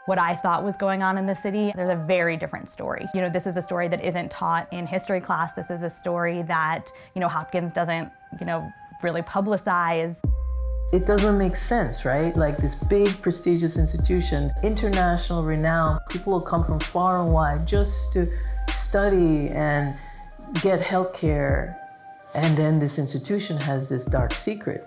what I thought was going on in the city. There's a very different story. You know, this is a story that isn't taught in history class. This is a story that, you know, Hopkins doesn't, you know, really publicize. It doesn't make sense, right? Like this big prestigious institution, international renown, people will come from far and wide just to study and get healthcare. And then this institution has this dark secret.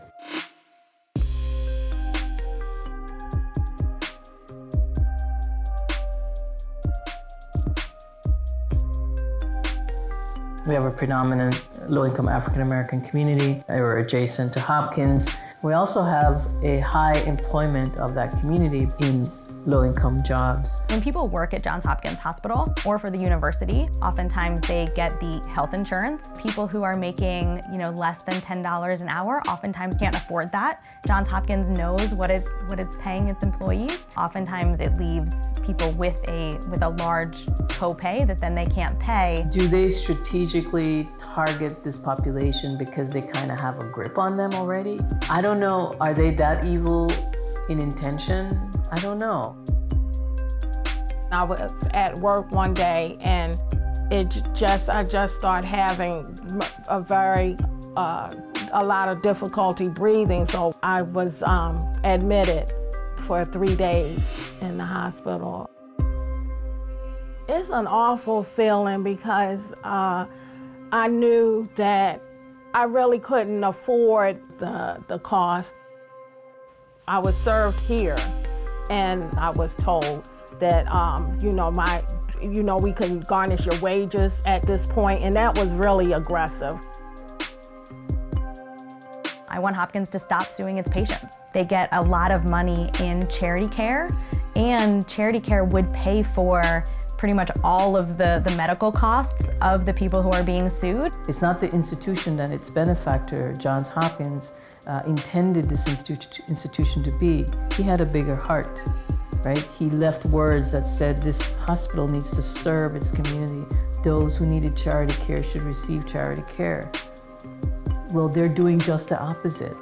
We have a predominant low-income African-American community. We're adjacent to Hopkins. We also have a high employment of that community in low-income jobs. When people work at Johns Hopkins Hospital or for the university, oftentimes they get the health insurance. People who are making, you know, less than $10 an hour oftentimes can't afford that. Johns Hopkins knows what it's paying its employees. Oftentimes it leaves people with a large copay that then they can't pay. Do they strategically target this population because they kind of have a grip on them already? I don't know. Are they that evil in intention? I don't know. I was at work one day and I just started having a lot of difficulty breathing. So I was admitted for 3 days in the hospital. It's an awful feeling because I knew that I really couldn't afford the cost. I was served here, and I was told that, we can garnish your wages at this point, and that was really aggressive. I want Hopkins to stop suing its patients. They get a lot of money in charity care, and charity care would pay for pretty much all of the medical costs of the people who are being sued. It's not the institution that its benefactor, Johns Hopkins, intended this institution to be. He had a bigger heart, right? He left words that said this hospital needs to serve its community. Those who needed charity care should receive charity care. Well, they're doing just the opposite.